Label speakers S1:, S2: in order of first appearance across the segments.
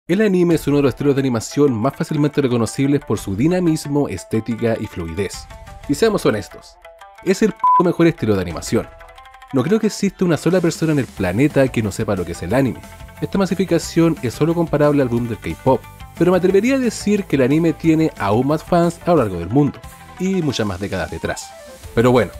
S1: El anime es uno de los estilos de animación más fácilmente reconocibles por su dinamismo, estética y fluidez. Y seamos honestos, es el mejor estilo de animación. No creo que exista una sola persona en el planeta que no sepa lo que es el anime. Esta masificación es solo comparable al boom del K-pop, pero me atrevería a decir que el anime tiene aún más fans a lo largo del mundo, y muchas más décadas detrás. Pero bueno,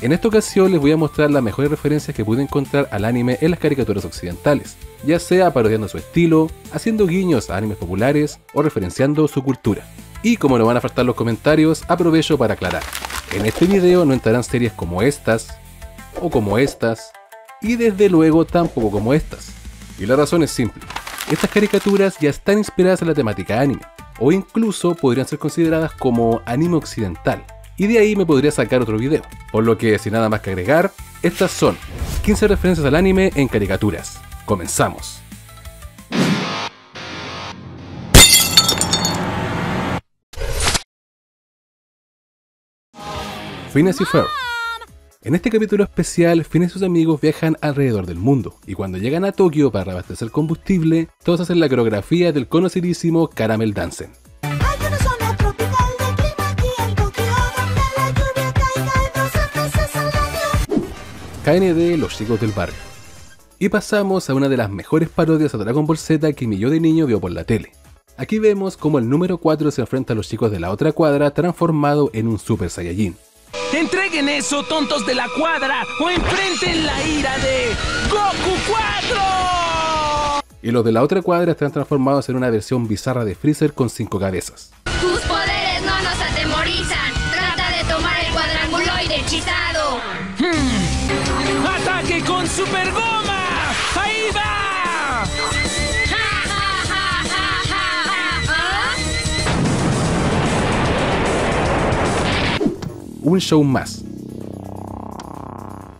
S1: en esta ocasión les voy a mostrar las mejores referencias que pude encontrar al anime en las caricaturas occidentales, ya sea parodiando su estilo, haciendo guiños a animes populares o referenciando su cultura. Y como no van a faltar los comentarios, aprovecho para aclarar. En este video no entrarán series como estas, o como estas, y desde luego tampoco como estas. Y la razón es simple. Estas caricaturas ya están inspiradas en la temática anime, o incluso podrían ser consideradas como anime occidental, y de ahí me podría sacar otro video. Por lo que, sin nada más que agregar, estas son 15 referencias al anime en caricaturas. Comenzamos. Phineas y Ferb. En este capítulo especial, Phineas y sus amigos viajan alrededor del mundo, y cuando llegan a Tokio para reabastecer combustible, todos hacen la coreografía del conocidísimo Caramel Dancen. KND, los chicos del barrio. Y pasamos a una de las mejores parodias a Dragon Ball Z que mi yo de niño vio por la tele. Aquí vemos cómo el número 4 se enfrenta a los chicos de la otra cuadra transformado en un Super Saiyajin.
S2: ¡Entreguen eso, tontos de la cuadra! ¡O enfrenten la ira de Goku 4!
S1: Y los de la otra cuadra están transformados en una versión bizarra de Freezer con 5 cabezas.
S3: ¡Tus poderes no nos atemorizan! ¡Trata de tomar el cuadranguloide hechizado!
S2: ¡Ataque con Super Goma! ¡Ahí va!
S1: Un show más.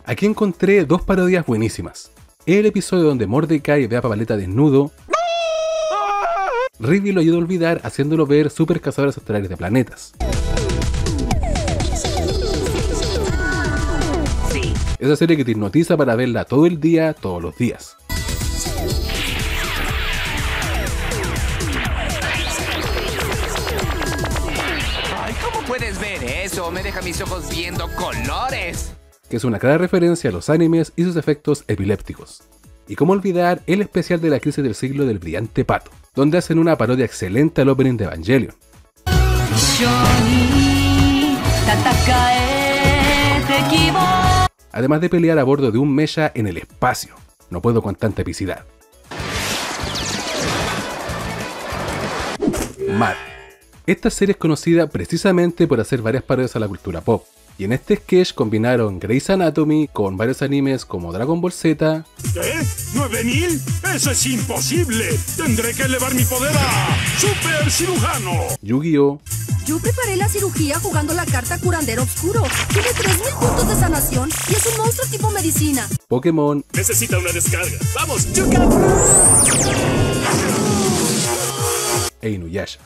S1: Aquí encontré dos parodias buenísimas. El episodio donde Mordecai ve a Papaleta desnudo. Rivi lo ayuda a olvidar haciéndolo ver super cazadores estelares de planetas. Esa serie que te hipnotiza para verla todo el día, todos los días.
S4: Ay, ¿cómo puedes ver eso? Me deja mis ojos viendo colores.
S1: Que es una clara referencia a los animes y sus efectos epilépticos. Y cómo olvidar el especial de la crisis del siglo del brillante pato, donde hacen una parodia excelente al opening de Evangelion. Además de pelear a bordo de un mecha en el espacio. No puedo con tanta epicidad. Mad. Esta serie es conocida precisamente por hacer varias parodias a la cultura pop. Y en este sketch combinaron Grey's Anatomy con varios animes como Dragon Ball Z.
S5: ¿Qué? ¿9000? ¡Eso es imposible! ¡Tendré que elevar mi poder a Super Cirujano!
S1: Yu-Gi-Oh!
S6: Yo preparé la cirugía jugando la carta Curandero Oscuro. Tiene 3000 puntos de sanación y es un monstruo tipo medicina.
S1: Pokémon.
S5: Necesita una descarga. ¡Vamos, Yuka!
S1: E Inuyasha.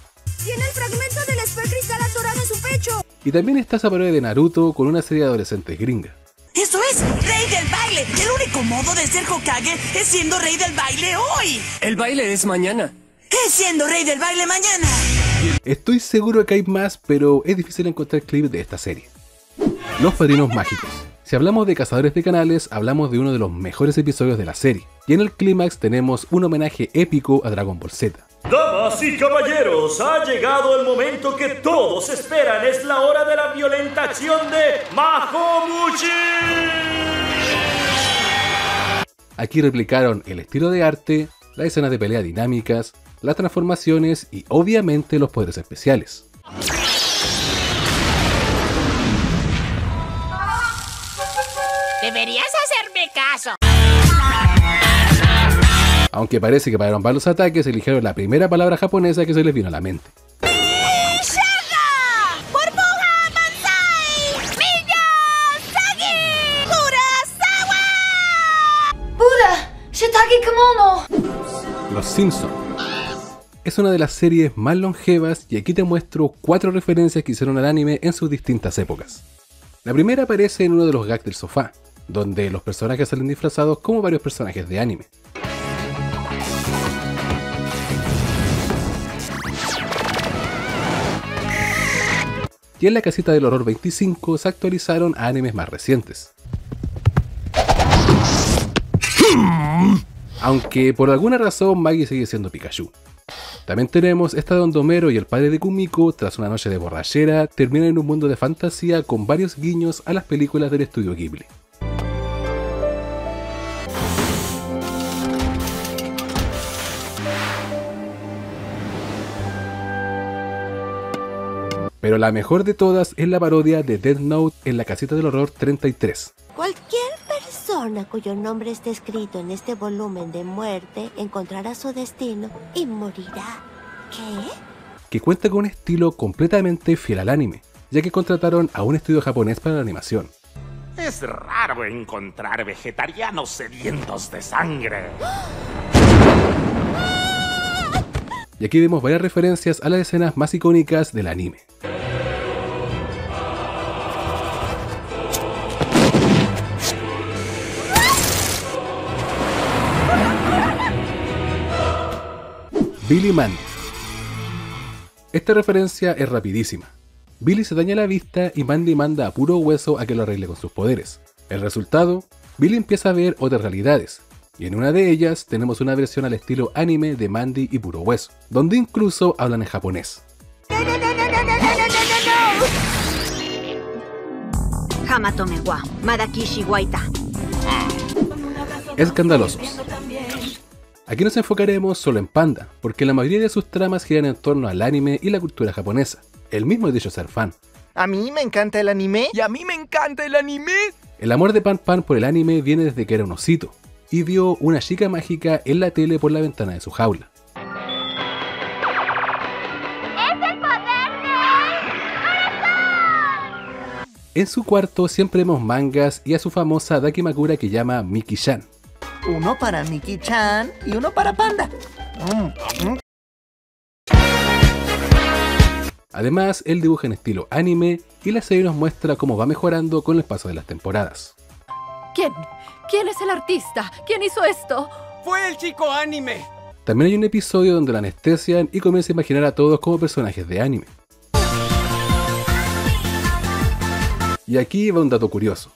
S6: Tiene el fragmento del esper cristal atorado en su pecho.
S1: Y también está esa parodia de Naruto con una serie de adolescentes gringa.
S7: ¡Eso es! ¡Rey del baile! El único modo de ser Hokage es siendo rey del baile hoy.
S2: El baile es mañana.
S7: Es siendo rey del baile mañana.
S1: Estoy seguro que hay más, pero es difícil encontrar clips de esta serie. Los Padrinos Mágicos. Si hablamos de cazadores de canales, hablamos de uno de los mejores episodios de la serie. Y en el clímax tenemos un homenaje épico a Dragon Ball Z.
S8: Damas y caballeros, ha llegado el momento que todos esperan. Es la hora de la violenta acción de Mahomuchi.
S1: Aquí replicaron el estilo de arte, las escenas de pelea dinámicas, las transformaciones y obviamente los poderes especiales.
S3: Deberías hacerme caso.
S1: Aunque parece que para nombrar los ataques eligieron la primera palabra japonesa que se les vino a la mente. Los Simpsons. Es una de las series más longevas y aquí te muestro 4 referencias que hicieron al anime en sus distintas épocas. La primera aparece en uno de los gags del sofá, donde los personajes salen disfrazados como varios personajes de anime. y en la casita del horror 25 se actualizaron a animes más recientes. Aunque por alguna razón Magi sigue siendo Pikachu. También tenemos esta donde Homero y el padre de Kumiko, tras una noche de borrachera, terminan en un mundo de fantasía con varios guiños a las películas del estudio Ghibli. Pero la mejor de todas es la parodia de Death Note en la casita del horror 33.
S9: Cualquier persona cuyo nombre esté escrito en este volumen de muerte encontrará su destino y morirá. ¿Qué?
S1: Que cuenta con un estilo completamente fiel al anime, ya que contrataron a un estudio japonés para la animación.
S5: Es raro encontrar vegetarianos sedientos de sangre.
S1: Y aquí vemos varias referencias a las escenas más icónicas del anime. Billy Mandy. Esta referencia es rapidísima. Billy se daña la vista y Mandy manda a Puro Hueso a que lo arregle con sus poderes. El resultado, Billy empieza a ver otras realidades, y en una de ellas tenemos una versión al estilo anime de Mandy y Puro Hueso, donde incluso hablan en japonés.
S9: Hamatome wa Madakishi waita.
S1: Escandalosos. Aquí nos enfocaremos solo en Panda, porque la mayoría de sus tramas giran en torno al anime y la cultura japonesa. Él mismo ha dicho ser fan.
S10: A mí me encanta el anime.
S4: ¿Y a mí me encanta el anime?
S1: El amor de Pan Pan por el anime viene desde que era un osito, y vio una chica mágica en la tele por la ventana de su jaula.
S3: ¡Es el poder del corazón!
S1: En su cuarto siempre vemos mangas y a su famosa Dakimakura que llama Miki-chan.
S10: Uno para Miki-chan y uno para Panda.
S1: Además, él dibuja en estilo anime y la serie nos muestra cómo va mejorando con el paso de las temporadas.
S6: ¿Quién? ¿Quién es el artista? ¿Quién hizo esto?
S4: ¡Fue el chico anime!
S1: También hay un episodio donde la anestesian y comienza a imaginar a todos como personajes de anime. Y aquí va un dato curioso.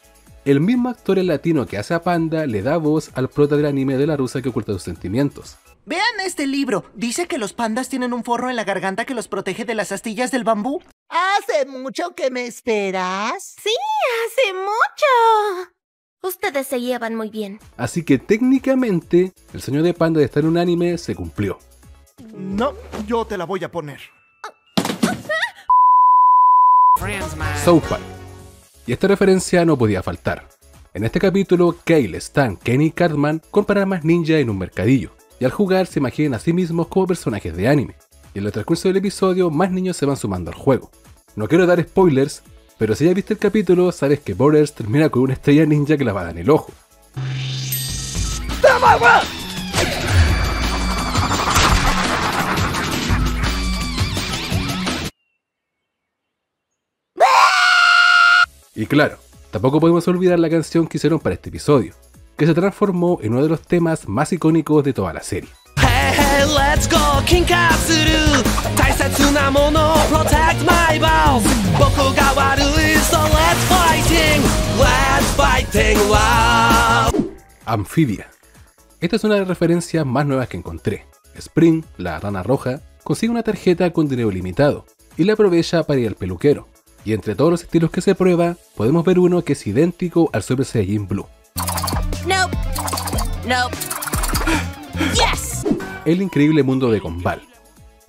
S1: El mismo actor en latino que hace a Panda le da voz al prota del anime de la rusa que oculta sus sentimientos.
S10: Vean este libro. Dice que los pandas tienen un forro en la garganta que los protege de las astillas del bambú. ¿Hace mucho que me esperas?
S9: Sí, hace mucho. Ustedes se llevan muy bien.
S1: Así que técnicamente, el sueño de Panda de estar en un anime se cumplió.
S10: No, yo te la voy a poner.
S1: South Park. Y esta referencia no podía faltar. En este capítulo, Kale, Stan, Kenny y Cartman compran armas ninja en un mercadillo, y al jugar se imaginan a sí mismos como personajes de anime. Y en el transcurso del episodio, más niños se van sumando al juego. No quiero dar spoilers, pero si ya viste el capítulo, sabes que Borders termina con una estrella ninja clavada en el ojo. Y claro, tampoco podemos olvidar la canción que hicieron para este episodio, que se transformó en uno de los temas más icónicos de toda la serie.
S2: Hey, hey, let's go, Kinkatsu. Taisetsu na mono, protect my balls. Boku ga warui, so let's fighting, wow.
S1: Amphibia. Esta es una de las referencias más nuevas que encontré. Spring, la rana roja, consigue una tarjeta con dinero limitado y la aprovecha para ir al peluquero. Y entre todos los estilos que se prueba, podemos ver uno que es idéntico al Super Saiyajin Blue.
S9: Nope. Nope. Yes.
S1: El increíble mundo de Gumball.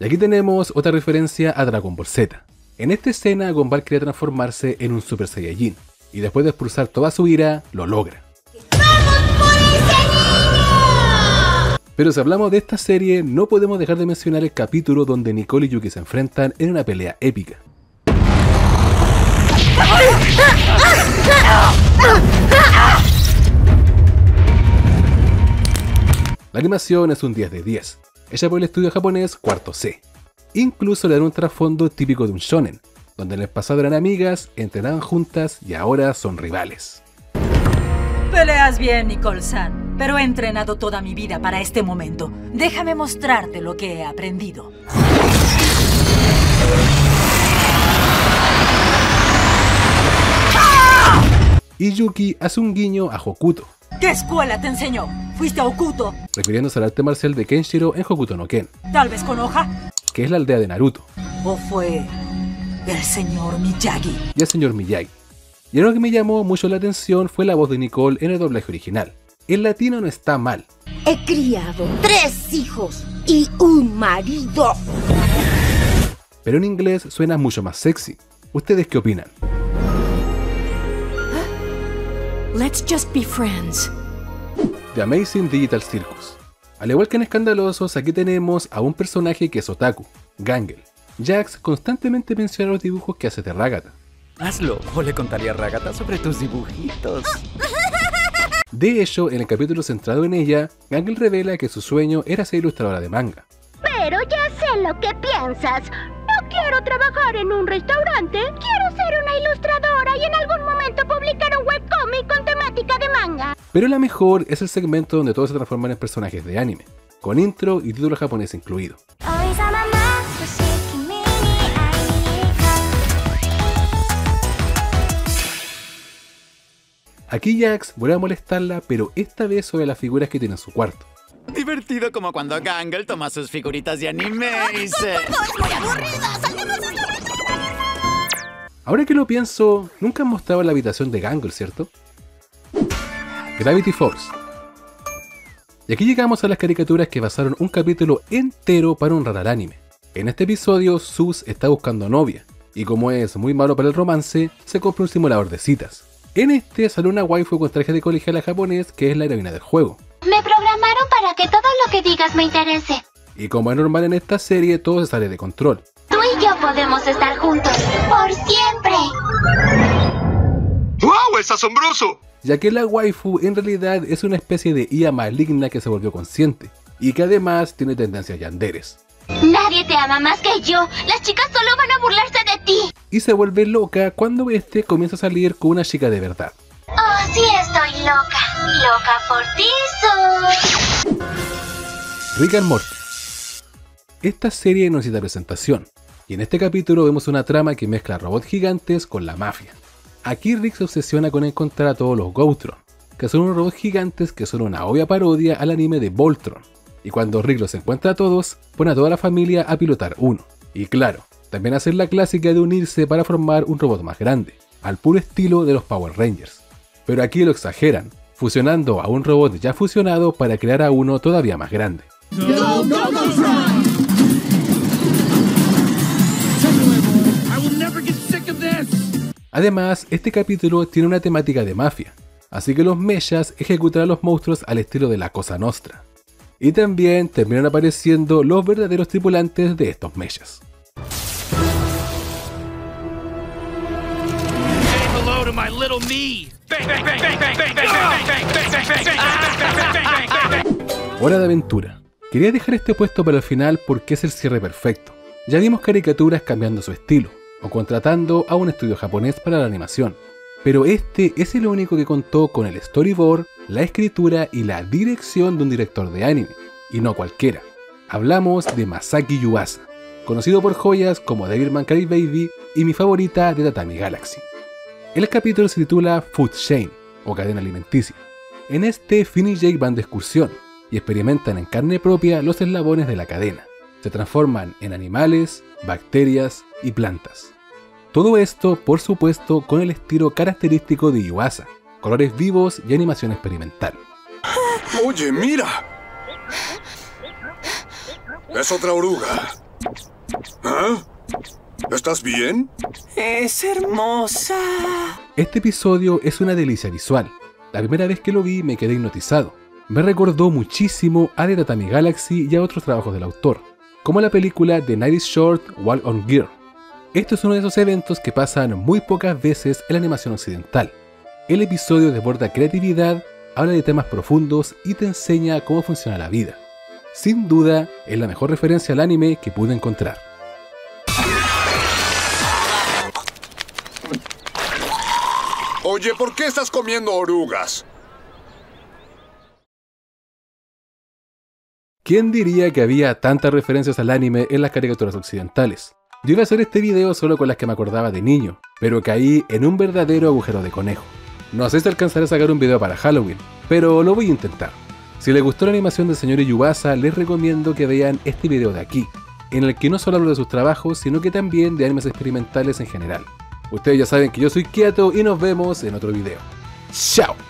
S1: Y aquí tenemos otra referencia a Dragon Ball Z. En esta escena, Gumball quería transformarse en un Super Saiyajin, y después de expulsar toda su ira, lo logra.
S3: ¡Vamos por ese niño!
S1: Pero si hablamos de esta serie, no podemos dejar de mencionar el capítulo donde Nicole y Yuki se enfrentan en una pelea épica. La animación es un 10 de 10, hecha por el estudio japonés Cuarto C. Incluso le dan un trasfondo típico de un shonen, donde en el pasado eran amigas, entrenaban juntas y ahora son rivales.
S11: Peleas bien, Nicole-san, pero he entrenado toda mi vida para este momento. Déjame mostrarte lo que he aprendido.
S1: y Yuki hace un guiño a Hokuto.
S11: ¿Qué escuela te enseñó? ¿Fuiste a Hokuto?
S1: Refiriéndose al arte marcial de Kenshiro en Hokuto no Ken.
S11: ¿Tal vez Konoha?
S1: Que es la aldea de Naruto.
S11: ¿O fue el señor Miyagi?
S1: Y el señor Miyagi. Y algo que me llamó mucho la atención fue la voz de Nicole en el doblaje original. El latino no está mal.
S6: He criado 3 hijos y un marido.
S1: Pero en inglés suena mucho más sexy. ¿Ustedes qué opinan?
S6: Let's just be friends.
S1: The Amazing Digital Circus. Al igual que en Escandalosos, aquí tenemos a un personaje que es otaku, Gangle. Jax constantemente menciona los dibujos que hace de Ragata.
S12: Hazlo, o le contaría a Ragata sobre tus dibujitos.
S1: De hecho, en el capítulo centrado en ella, Gangle revela que su sueño era ser ilustradora de manga.
S3: Pero ya sé lo que piensas. No quiero trabajar en un restaurante. Quiero ser una ilustradora y en algún momento publicar un webcomic con temática de manga.
S1: Pero la mejor es el segmento donde todos se transforman en personajes de anime, con intro y título japonés incluido. Aquí Jax vuelve a molestarla, pero esta vez sobre las figuras que tiene en su cuarto.
S12: Divertido como cuando Gangle toma sus figuritas de anime y se...
S1: Ahora que lo pienso, nunca han mostrado la habitación de Gangle, ¿cierto? Gravity Force. Y aquí llegamos a las caricaturas que basaron un capítulo entero para honrar al anime. En este episodio, Zeus está buscando novia, y como es muy malo para el romance, se compra un simulador de citas. En este sale una waifu con traje de colegiala japonés que es la heroína del juego.
S3: Me programaron para que todo lo que digas me interese.
S1: Y como es normal en esta serie, todo se sale de control.
S3: Tú y yo podemos estar juntos por siempre.
S5: ¡Wow! ¡Es asombroso!
S1: Ya que la waifu en realidad es una especie de IA maligna que se volvió consciente, y que además tiene tendencias yanderes.
S3: Nadie te ama más que yo. Las chicas solo van a burlarse de ti.
S1: Y se vuelve loca cuando este comienza a salir con una chica de verdad.
S3: Oh, sí estoy loca. Loca por ti soy.
S1: Rick and Morty. Esta serie no necesita presentación, y en este capítulo vemos una trama que mezcla robots gigantes con la mafia. Aquí Rick se obsesiona con encontrar a todos los Goutron, que son unos robots gigantes que son una obvia parodia al anime de Voltron. Y cuando Rick los encuentra a todos, pone a toda la familia a pilotar uno. Y claro, también hacer la clásica de unirse para formar un robot más grande, al puro estilo de los Power Rangers. Pero aquí lo exageran, fusionando a un robot ya fusionado para crear a uno todavía más grande. Además, este capítulo tiene una temática de mafia, así que los mechas ejecutan a los monstruos al estilo de la Cosa Nostra. Y también terminan apareciendo los verdaderos tripulantes de estos mechas. Hora de aventura. Quería dejar este puesto para el final porque es el cierre perfecto. Ya vimos caricaturas cambiando su estilo, o contratando a un estudio japonés para la animación. Pero este es el único que contó con el storyboard, la escritura y la dirección de un director de anime, y no cualquiera. Hablamos de Masaki Yuasa, conocido por joyas como Devilman Crybaby y mi favorita de Tatami Galaxy. El capítulo se titula Food Chain, o cadena alimenticia. En este, Finn y Jake van de excursión, y experimentan en carne propia los eslabones de la cadena. Se transforman en animales, bacterias y plantas. Todo esto, por supuesto, con el estilo característico de Yuasa, colores vivos y animación experimental.
S5: Oye, mira. Es otra oruga. ¿Ah? ¿Estás bien?
S10: Es hermosa.
S1: Este episodio es una delicia visual. La primera vez que lo vi me quedé hipnotizado. Me recordó muchísimo a The Tatami Galaxy y a otros trabajos del autor, como la película The Night is Short, Walk on Gear. Esto es uno de esos eventos que pasan muy pocas veces en la animación occidental. El episodio desborda creatividad, habla de temas profundos y te enseña cómo funciona la vida. Sin duda, es la mejor referencia al anime que pude encontrar.
S5: Oye, ¿por qué estás comiendo orugas?
S1: ¿Quién diría que había tantas referencias al anime en las caricaturas occidentales? Yo iba a hacer este video solo con las que me acordaba de niño, pero caí en un verdadero agujero de conejo. No sé si alcanzaré a sacar un video para Halloween, pero lo voy a intentar. Si les gustó la animación del señor Yubasa, les recomiendo que vean este video de aquí, en el que no solo hablo de sus trabajos, sino que también de animes experimentales en general. Ustedes ya saben que yo soy Kiato y nos vemos en otro video. ¡Chao!